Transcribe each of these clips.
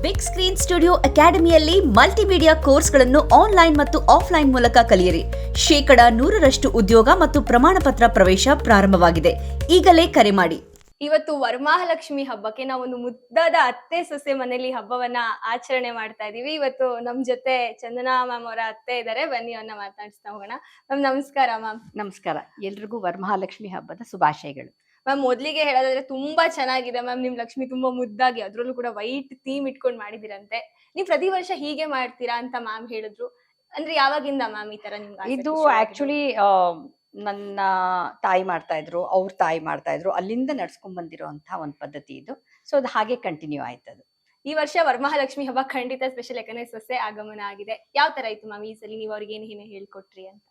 Big screen studio ಅಕಾಡೆಮಿಯಲ್ಲಿ multimedia ಕೋರ್ಸ್ಗಳನ್ನು online ಮತ್ತು ಆಫ್ಲೈನ್ ಮೂಲಕ ಕಲಿಯಿರಿ. 100% ಉದ್ಯೋಗ ಮತ್ತು ಪ್ರಮಾಣ ಪತ್ರ ಪ್ರವೇಶ ಪ್ರಾರಂಭವಾಗಿದೆ. ಈಗಲೇ ಕರೆ ಮಾಡಿ. ಇವತ್ತು ವರಮಹಾಲಕ್ಷ್ಮಿ ಹಬ್ಬಕ್ಕೆ ನಾವೊಂದು ಮುದ್ದಾದ ಅತ್ತೆ ಸೊಸೆ ಮನೇಲಿ ಹಬ್ಬವನ್ನ ಆಚರಣೆ ಮಾಡ್ತಾ ಇದೀವಿ. ಇವತ್ತು ನಮ್ ಜೊತೆ ಚಂದನಾ ಮ್ಯಾಮ್ ಅವರ ಅತ್ತೆ ಇದಾರೆ. ಬನ್ನಿ ಅವ್ರನ್ನ ಮಾತಾಡಿಸ್ತಾ ಹೋಗೋಣ. ಮ್ಯಾಮ್ ನಮಸ್ಕಾರ. ಮ್ಯಾಮ್ ನಮಸ್ಕಾರ. ಎಲ್ರಿಗೂ ವರಮಹಾಲಕ್ಷ್ಮಿ ಹಬ್ಬದ ಶುಭಾಶಯಗಳು. ಮ್ಯಾಮ್ ಮೊದ್ಲಿಗೆ ಹೇಳೋದಾದ್ರೆ ತುಂಬಾ ಚೆನ್ನಾಗಿದೆ ಮ್ಯಾಮ್. ನಿಮ್ ಲಕ್ಷ್ಮಿ ತುಂಬಾ ಮುದ್ದಾಗಿ, ಅದ್ರಲ್ಲೂ ಕೂಡ ವೈಟ್ ಥೀಮ್ ಇಟ್ಕೊಂಡು ಮಾಡಿದಿರಂತೆ. ನೀವ್ ಪ್ರತಿ ವರ್ಷ ಹೀಗೆ ಮಾಡ್ತೀರಾ ಅಂತ ಮ್ಯಾಮ್ ಹೇಳಿದ್ರು. ಅಂದ್ರೆ ಯಾವಾಗಿಂದ ಮ್ಯಾಮ್ ಈ ತರ ನಿಮ್ಗೆ ಇದು ಆಕ್ಚುಲಿ ನನ್ನ ತಾಯಿ ಮಾಡ್ತಾ ಇದ್ರು, ಅವ್ರ ತಾಯಿ ಮಾಡ್ತಾ ಇದ್ರು, ಅಲ್ಲಿಂದ ನಡ್ಸ್ಕೊಂಡ್ ಬಂದಿರುವಂತಹ ಒಂದು ಪದ್ಧತಿ ಇದು. ಸೊ ಅದು ಹಾಗೆ ಕಂಟಿನ್ಯೂ ಆಯ್ತದು. ಈ ವರ್ಷ ವರಮಹಾಲಕ್ಷ್ಮಿ ಹಬ್ಬ ಖಂಡಿತ ಸ್ಪೆಷಲ್, ಯಾಕಂದ್ರೆ ಸೊಸೆ ಆಗಮನ ಆಗಿದೆ. ಯಾವ ತರ ಇತ್ತು ಮ್ಯಾಮ್ ಈ ಸಲ? ನೀವು ಅವ್ರಿಗೆ ಏನೇನು ಹೇಳ್ಕೊಟ್ರಿ ಅಂತ?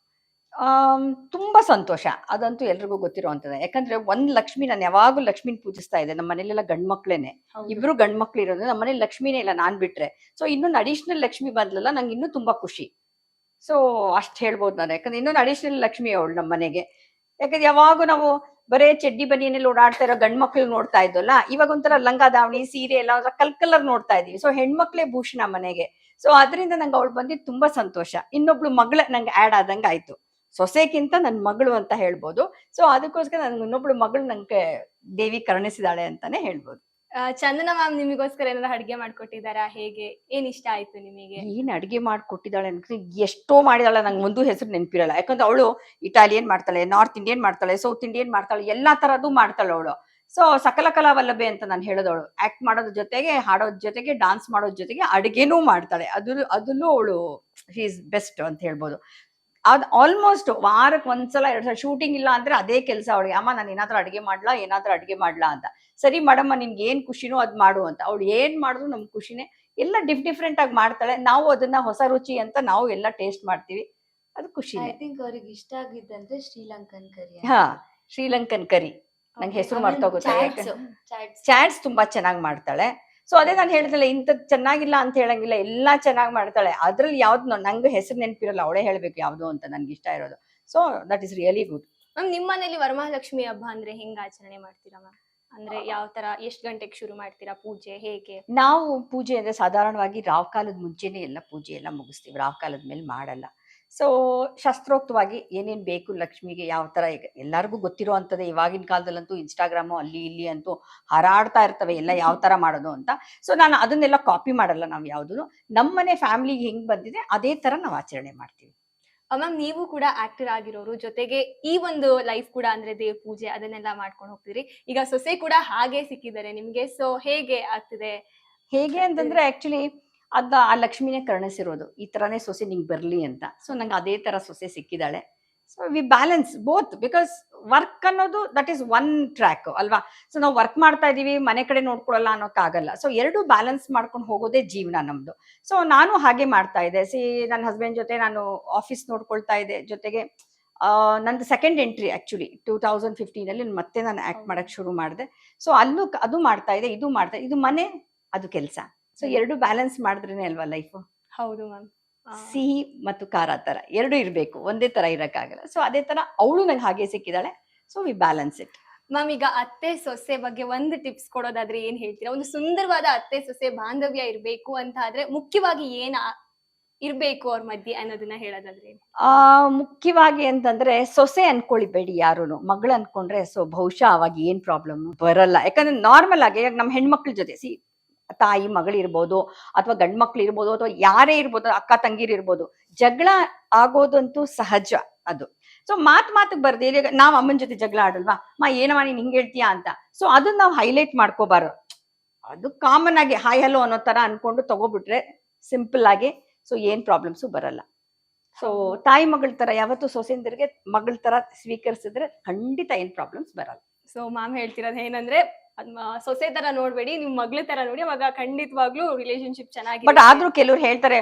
ತುಂಬಾ ಸಂತೋಷ. ಅದಂತೂ ಎಲ್ರಿಗೂ ಗೊತ್ತಿರುವಂತದ್ದು. ಯಾಕಂದ್ರೆ ಒಂದ್ ಲಕ್ಷ್ಮಿ, ನಾನು ಯಾವಾಗೂ ಲಕ್ಷ್ಮಿನ ಪೂಜಿಸ್ತಾ ಇದ್ದೆ. ನಮ್ಮ ಮನೇಲೆಲ್ಲ ಗಂಡ್ ಮಕ್ಳೇನೆ, ಇಬ್ರು ಗಂಡ್ ಮಕ್ಳು ಇರೋದು. ನಮ್ಮ ಮನೇಲಿ ಲಕ್ಷ್ಮಿನೇ ಇಲ್ಲ ನಾನ್ ಬಿಟ್ರೆ. ಸೊ ಇನ್ನೊಂದು ಅಡಿಷನಲ್ ಲಕ್ಷ್ಮಿ ಬಂದ್ಲಲ್ಲ, ನಂಗೆ ಇನ್ನೂ ತುಂಬಾ ಖುಷಿ. ಸೊ ಅಷ್ಟ್ ಹೇಳ್ಬೋದು ನಾನು. ಯಾಕಂದ್ರೆ ಇನ್ನೊಂದು ಅಡಿಷನಲ್ ಲಕ್ಷ್ಮಿ ಅವಳು ನಮ್ಮ ಮನೆಗೆ. ಯಾಕಂದ್ರೆ ಯಾವಾಗೂ ನಾವು ಬರೇ ಚಡ್ಡಿ ಬನಿಯನ್ನೆಲ್ಲ ಓಡಾಡ್ತಾ ಇರೋ ಗಂಡ್ ಮಕ್ಳು ನೋಡ್ತಾ ಇದ್ದಲ್ಲ, ಇವಾಗ ಒಂಥರ ಲಂಗ ದಾವಣಿ ಸೀರೆ ಎಲ್ಲ ಕಲರ್ ನೋಡ್ತಾ ಇದೀವಿ. ಸೊ ಹೆಣ್ಮಕ್ಳೇ ಭೂಷಣ ಮನೆಗೆ. ಸೊ ಅದರಿಂದ ನಂಗೆ ಅವಳು ಬಂದಿದ್ದು ತುಂಬಾ ಸಂತೋಷ. ಇನ್ನೊಬ್ಳು ಮಗಳ ನಂಗೆ ಆಡ್ ಆದಂಗೆ ಆಯ್ತು. ಸೊಸೆಗಿಂತ ನನ್ನ ಮಗಳು ಅಂತ ಹೇಳ್ಬೋದು. ಸೊ ಅದಕ್ಕೋಸ್ಕರ ನನ್ಗೆ ಇನ್ನೊಬ್ಳು ಮಗಳು ನಂಗೆ ದೇವಿ ಕರುಣಿಸಿದಾಳೆ ಅಂತಾನೆ ಹೇಳ್ಬೋದು. ಚಂದನಾ ಮ್ಯಾಮ್ ನಿಮಗೋಸ್ಕರ ಏನಾದ್ರು ಅಡ್ಗೆ ಮಾಡ್ಕೊಟ್ಟಿದಾರಾ? ಹೇಗೆ, ಏನ್ ಇಷ್ಟ ಆಯ್ತು ನಿಮಗೆ? ಏನ್ ಅಡ್ಗೆ ಮಾಡ್ಕೊಟ್ಟಿದ್ದಾಳೆ ಅಂದ್ರೆ ಎಷ್ಟೋ ಮಾಡಿದಾಳೆ. ನಂಗೆ ಒಂದು ಹೆಸರು ನೆನಪಿರಲ್ಲ. ಯಾಕಂದ್ರೆ ಅವಳು ಇಟಾಲಿಯನ್ ಮಾಡ್ತಾಳೆ, ನಾರ್ತ್ ಇಂಡಿಯನ್ ಮಾಡ್ತಾಳೆ, ಸೌತ್ ಇಂಡಿಯನ್ ಮಾಡ್ತಾಳೆ, ಎಲ್ಲಾ ತರದ್ದು ಮಾಡ್ತಾಳೆ ಅವಳು. ಸೊ ಸಕಲ ಕಲಾ ವಲ್ಲಭೆ ಅಂತ ನಾನು ಹೇಳೋದವಳು. ಆಕ್ಟ್ ಮಾಡೋದ್ರ ಜೊತೆಗೆ, ಹಾಡೋದ್ ಜೊತೆಗೆ, ಡಾನ್ಸ್ ಮಾಡೋದ್ ಜೊತೆಗೆ ಅಡ್ಗೆನೂ ಮಾಡ್ತಾಳೆ. ಅದಲ್ಲೂ ಅವಳು ಈಸ್ ಬೆಸ್ಟ್ ಅಂತ ಹೇಳ್ಬೋದು. ಅದ್ ಆಲ್ಮೋಸ್ಟ್ ವಾರಕ್ಕೆ ಒಂದ್ಸಲ 2 ಸಲ ಶೂಟಿಂಗ್ ಇಲ್ಲ ಅಂದ್ರೆ ಅದೇ ಕೆಲಸ ಅವಳಿಗೆ. ಅಮ್ಮ ನಾನು ಏನಾದ್ರೂ ಅಡ್ಗೆ ಮಾಡ್ಲಾ ಅಂತ. ಸರಿ ಮಾಡಮ್ಮ, ನಿಮ್ಗೆ ಏನ್ ಖುಷಿನೋ ಅದ್ ಮಾಡು ಅಂತ. ಅವಳು ಏನ್ ಮಾಡಿದ್ರು ನಮ್ಗೆ ಖುಷಿನೇ. ಎಲ್ಲ ಡಿಫ್ರೆಂಟ್ ಆಗಿ ಮಾಡ್ತಾಳೆ. ನಾವು ಅದನ್ನ ಹೊಸ ರುಚಿ ಅಂತ ನಾವು ಎಲ್ಲ ಟೇಸ್ಟ್ ಮಾಡ್ತೀವಿ. ಅದು ಖುಷಿ. ಐ ಥಿಂಕ್ ಅವ್ರಿಗೆ ಇಷ್ಟ ಆಗಿದ್ದಂದ್ರೆ ಶ್ರೀಲಂಕನ್ ಕರಿ. ಶ್ರೀಲಂಕನ್ ಕರಿ. ನಂಗೆ ಹೆಸರು ಮರ್ತೋಗುತ್ತೆ. ಚಾಟ್ಸ್ ಚಾಟ್ಸ್ ತುಂಬಾ ಚೆನ್ನಾಗಿ ಮಾಡ್ತಾಳೆ. ಸೊ ಅದೇ ನಾನು ಹೇಳ್ತಲ್ಲ, ಇಂಥದ್ ಚೆನ್ನಾಗಿಲ್ಲ ಅಂತ ಹೇಳಂಗಿಲ್ಲ, ಎಲ್ಲಾ ಚೆನ್ನಾಗಿ ಮಾಡ್ತಾಳೆ. ಅದ್ರಲ್ಲಿ ಯಾವ್ದು ನಂಗೆ ಹೆಸರು ನೆನಪಿರಲ್ಲ, ಅವಳೇ ಹೇಳ್ಬೇಕು ಯಾವ್ದು ಅಂತ ನನ್ಗೆ ಇಷ್ಟ ಇರೋದು. So that is really good. Ma'am ನಿಮ್ ಮನೇಲಿ ವರಮಹಾಲಕ್ಷ್ಮಿ ಹಬ್ಬ ಅಂದ್ರೆ ಹೆಂಗ್ ಆಚರಣೆ ಮಾಡ್ತೀರಾ ಮ್ಯಾಮ್? ಅಂದ್ರೆ ಯಾವ ತರ, ಎಷ್ಟ್ ಗಂಟೆಗೆ ಶುರು ಮಾಡ್ತೀರಾ ಪೂಜೆ, ಹೇಗೆ? ನಾವು ಪೂಜೆ ಅಂದ್ರೆ ಸಾಧಾರಣವಾಗಿ ರಾವ್ ಕಾಲದ ಮುಂಚೆನೆ ಎಲ್ಲ ಪೂಜೆ ಎಲ್ಲ ಮುಗಿಸ್ತೀವಿ. ರಾವ್ ಕಾಲದ ಮೇಲೆ ಮಾಡಲ್ಲ. ಸೊ ಶಾಸ್ತ್ರೋಕ್ತವಾಗಿ ಏನೇನ್ ಬೇಕು ಲಕ್ಷ್ಮಿಗೆ, ಯಾವ ತರ, ಈಗ ಎಲ್ಲರಿಗೂ ಗೊತ್ತಿರೋ ಅಂತದೇ. ಇವಾಗಿನ ಕಾಲದಲ್ಲಂತೂ ಇನ್ಸ್ಟಾಗ್ರಾಮು ಅಲ್ಲಿ ಇಲ್ಲಿ ಅಂತೂ ಹಾರಾಡ್ತಾ ಇರ್ತವೆ ಎಲ್ಲ ಯಾವ ತರ ಮಾಡೋದು ಅಂತ. ಸೊ ನಾನು ಅದನ್ನೆಲ್ಲ ಕಾಪಿ ಮಾಡಲ್ಲ. ನಾವು ಯಾವ್ದು ನಮ್ಮನೆ ಫ್ಯಾಮಿಲಿಗೆ ಹೆಂಗ್ ಬಂದಿದೆ ಅದೇ ತರ ನಾವು ಆಚರಣೆ ಮಾಡ್ತೀವಿ. ಮ್ಯಾಮ್ ನೀವು ಕೂಡ ಆಕ್ಟರ್ ಆಗಿರೋರು, ಜೊತೆಗೆ ಈ ಒಂದು ಲೈಫ್ ಕೂಡ ಅಂದ್ರೆ ದೇವ್ ಪೂಜೆ ಅದನ್ನೆಲ್ಲ ಮಾಡ್ಕೊಂಡು ಹೋಗ್ತಿದ್ರಿ. ಈಗ ಸೊಸೆ ಕೂಡ ಹಾಗೆ ಸಿಕ್ಕಿದ್ದಾರೆ ನಿಮ್ಗೆ. ಸೊ ಹೇಗೆ ಆಗ್ತಿದೆ? ಹೇಗೆ ಅಂತಂದ್ರೆ ಆಕ್ಚುಲಿ ಆ ಲಕ್ಷ್ಮಿನೇ ಕರುಣಿಸಿರೋದು. ಈ ತರನೇ ಸೊಸೆ ನಿಂಗೆ ಬರ್ಲಿ ಅಂತ. ಸೊ ನಂಗೆ ಅದೇ ತರ ಸೊಸೆ ಸಿಕ್ಕಿದಾಳೆ. So we balance both. Because work ಅನ್ನೋದು ದಟ್ ಈಸ್ ಒನ್ ಟ್ರ್ಯಾಕ್ ಅಲ್ವಾ. ಸೊ ನಾವು ವರ್ಕ್ ಮಾಡ್ತಾ ಇದೀವಿ, ಮನೆ ಕಡೆ ನೋಡ್ಕೊಳಲ್ಲ ಅನ್ನೋಕ್ಕಾಗಲ್ಲ. ಸೊ ಎರಡು ಬ್ಯಾಲೆನ್ಸ್ ಮಾಡ್ಕೊಂಡು ಹೋಗೋದೇ ಜೀವನ ನಮ್ದು. ಸೊ ನಾನು ಹಾಗೆ ಮಾಡ್ತಾ ಇದ್ದೆ. ನನ್ನ ಹಸ್ಬೆಂಡ್ ಜೊತೆ ನಾನು ಆಫೀಸ್ ನೋಡ್ಕೊಳ್ತಾ ಇದ್ದೆ. ಜೊತೆಗೆ ನಂದು ಸೆಕೆಂಡ್ ಎಂಟ್ರಿ ಆಕ್ಚುಲಿ 2015 ಮತ್ತೆ ನಾನು ಆಕ್ಟ್ ಮಾಡಕ್ ಶುರು ಮಾಡಿದೆ. ಸೊ ಅದು ಮಾಡ್ತಾ ಇದೆ, ಇದು ಮಾಡ್ತಾ, ಇದು ಮನೆ, ಅದು ಕೆಲಸ. ಸೊ ಎರಡು ಬ್ಯಾಲೆನ್ಸ್ ಮಾಡಿದ್ರೇನೆ ಅಲ್ವಾ ಲೈಫ್. ಹೌದು ಮ್ಯಾಮ್. ಸಿಹಿ ಮತ್ತು ಖಾರ ತರ ಎರಡು ಇರ್ಬೇಕು, ಒಂದೇ ತರ ಇರಕ್ಕಾಗಲ್ಲ. ಸೊ ಅದೇ ತರ ಅವಳು ನಂಗೆ ಹಾಗೆ ಸಿಕ್ಕಿದಾಳೆ. So we balance it. Ma'am ಈಗ ಅತ್ತೆ ಸೊಸೆ ಬಗ್ಗೆ ಒಂದು ಟಿಪ್ಸ್ ಕೊಡೋದಾದ್ರೆ ಏನ್ ಹೇಳ್ತೀರಾ? ಒಂದು ಸುಂದರವಾದ ಅತ್ತೆ ಸೊಸೆ ಬಾಂಧವ್ಯ ಇರ್ಬೇಕು ಅಂತ ಆದ್ರೆ ಮುಖ್ಯವಾಗಿ ಏನ್ ಇರ್ಬೇಕು ಅವ್ರ ಮಧ್ಯೆ ಅನ್ನೋದನ್ನ ಹೇಳೋದಾದ್ರೆ? ಮುಖ್ಯವಾಗಿ ಅಂತಂದ್ರೆ ಸೊಸೆ ಅನ್ಕೊಳಿಬೇಡಿ ಯಾರುನು. ಮಗಳು ಅನ್ಕೊಂಡ್ರೆ ಸೊ ಬಹುಶಃ ಅವಾಗ ಏನ್ ಪ್ರಾಬ್ಲಮ್ ಬರಲ್ಲ. ಯಾಕಂದ್ರೆ ನಾರ್ಮಲ್ ಆಗಿ ನಮ್ಮ ಹೆಣ್ಮಕ್ಳ ಜೊತೆ ತಾಯಿ ಮಗಳಿರ್ಬೋದು, ಅಥವಾ ಗಂಡ್ ಮಕ್ಳು ಇರ್ಬೋದು, ಅಥವಾ ಯಾರೇ ಇರ್ಬೋದು, ಅಕ್ಕ ತಂಗಿರ್ ಇರ್ಬೋದು, ಜಗಳ ಆಗೋದಂತೂ ಸಹಜ ಅದು. ಸೊ ಮಾತಿಗೆ ಬರ್ದೆ. ಈಗ ನಾವ್ ಅಮ್ಮನ ಜೊತೆ ಜಗಳ ಆಡಲ್ವಾ, ಏನಮ್ಮ ನೀನ್ ಹಿಂಗ್ ಹೇಳ್ತೀಯಾ ಅಂತ. ಸೊ ಅದನ್ನ ನಾವು ಹೈಲೈಟ್ ಮಾಡ್ಕೋಬಾರ್ದು. ಅದು ಕಾಮನ್ ಆಗಿ ಹಾಯ್ ಹಲೋ ಅನ್ನೋ ತರ ಅನ್ಕೊಂಡು ತಗೋಬಿಟ್ರೆ ಸಿಂಪಲ್ ಆಗಿ ಸೊ ಏನ್ ಪ್ರಾಬ್ಲಮ್ಸು ಬರಲ್ಲ. ಸೊ ತಾಯಿ ಮಗಳ ತರ ಯಾವತ್ತು ಸೊಸೆಂದರಿಗೆ ಮಗಳ ತರ ಸ್ವೀಕರಿಸಿದ್ರೆ ಖಂಡಿತ ಏನ್ ಪ್ರಾಬ್ಲಮ್ಸ್ ಬರಲ್ಲ. ಸೊ ಮ್ಯಾಮ್ ಹೇಳ್ತಿರೋದು ಏನಂದ್ರೆ ಸೊಸೆ ತರ ನೋಡ್ಬೇಡಿ, ನಿಮ್ ಮಗಳ ತರ ನೋಡಿ, ಅವಾಗ ಖಂಡಿತವಾಗ್ಲೂ ರಿಲೇಶನ್ಶಿಪ್ ಚೆನ್ನಾಗಿ. ಬಟ್ ಆದ್ರೂ ಕೆಲವ್ರು ಹೇಳ್ತಾರೆ,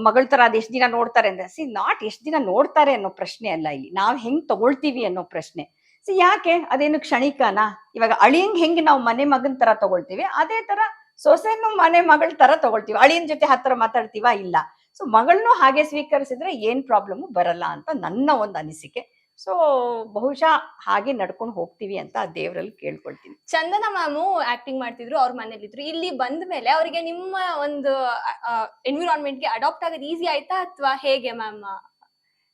ಮಗಳ ತರ ಅದ್ ಎಷ್ಟ್ ದಿನ ನೋಡ್ತಾರೆ ಅಂತ. ನಾಟ್ ಎಷ್ಟ್ ದಿನ ನೋಡ್ತಾರೆ ಅನ್ನೋ ಪ್ರಶ್ನೆ ಅಲ್ಲ ಇಲ್ಲಿ, ನಾವ್ ಹೆಂಗ್ ತಗೊಳ್ತೀವಿ ಅನ್ನೋ ಪ್ರಶ್ನೆ. ಯಾಕೆ ಅದೇನು ಕ್ಷಣಿಕನಾ? ಇವಾಗ ಅಳಿಯಂಗ್ ಹೆಂಗ್ ನಾವು ಮನೆ ಮಗನ್ ತರ ತಗೊಳ್ತೀವಿ, ಅದೇ ತರ ಸೊಸೆನು ಮನೆ ಮಗಳ ತರ ತಗೊಳ್ತೀವಿ. ಅಳಿಯನ್ ಜೊತೆ ಹತ್ರ ಮಾತಾಡ್ತೀವ? ಇಲ್ಲ. ಸೊ ಮಗಳನ್ನೂ ಹಾಗೆ ಸ್ವೀಕರಿಸಿದ್ರೆ ಏನ್ ಪ್ರಾಬ್ಲಮ್ ಬರಲ್ಲ ಅಂತ ನನ್ನ ಒಂದು ಅನಿಸಿಕೆ. ಸೊ ಬಹುಶಃ ಹಾಗೆ ನಡ್ಕೊಂಡು ಹೋಗ್ತೀವಿ ಅಂತ ಆ ದೇವರಲ್ಲಿ ಕೇಳ್ಕೊಳ್ತೀನಿ. ಚಂದನ ಮ್ಯಾಮು ಆಕ್ಟಿಂಗ್ ಮಾಡ್ತಿದ್ರು, ಅವ್ರ ಮನೇಲಿದ್ರು. ಇಲ್ಲಿ ಬಂದ ಮೇಲೆ ಅವರಿಗೆ ನಿಮ್ಮ ಒಂದು ಎನ್ವಿರಾನ್ಮೆಂಟ್ ಗೆ ಅಡಾಪ್ಟ್ ಆಗೋದು ಈಸಿ ಆಯ್ತಾ ಅಥವಾ ಹೇಗೆ ಮ್ಯಾಮ್?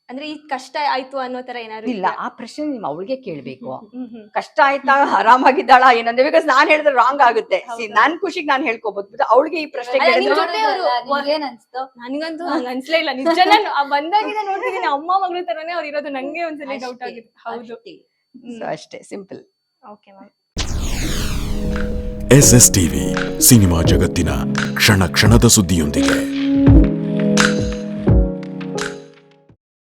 ಅಂದ್ರೆ ಈ ಕಷ್ಟ ಆಯ್ತು ಅನ್ನೋ ತರ ಏನಾದ್ರು ಇಲ್ಲ, ಆ ಪ್ರಶ್ನೆ ನೀವು ಅವಳಿಗೆ ಕೇಳ್ಬೇಕು. ಹ್ಮ್ ಹ್ಮ್ ಕಷ್ಟ ಆಯ್ತಾ, ಆರಾಮಾಗಿದ್ದಾಳ ಏನಂದ್ರೆ, ಬಿಕಾಸ್ ನಾನ್ ಹೇಳಿದ್ರೆ ರಾಂಗ್ ಆಗುತ್ತೆ. ಹೌದು. ನಾನ್ ಖುಷಿಗೆ ನಾನ್ ಹೇಳ್ಕೊಬಹುದು, ಅವಳಿಗೆ ಈ ಪ್ರಶ್ನೆ ಅಲ್ಲ, ನಿಮ್ ಕೇಳಿದ್ರೆ ಜೊತೆ ಅವ್ರು- ಏನ್ ಅನ್ಸ್ತು? ನನಗಂತೂ ಹಂಗ ಅನ್ಸ್ಲೇ ಇಲ್ಲ. ನಿಜ ನಾನು ಬಂದಾಗಿಂದ ನೋಡ್ತಿದ್ದೀನಿ, ಅಮ್ಮ ಮಗಳ ತರನೇ ಅವ್ರು ಇರೋದು. ನಂಗೆ ಒಂದ್ಸಲ ಡೌಟ್ ಆಗಿದೆ. ಹೌದು. So ಅಷ್ಟೇ, simple. Okay ma'am. SS TV cinema ಜಗತ್ತಿನ ಕ್ಷಣ ಕ್ಷಣದ ಸುದ್ದಿಯೊಂದಿಗೆ.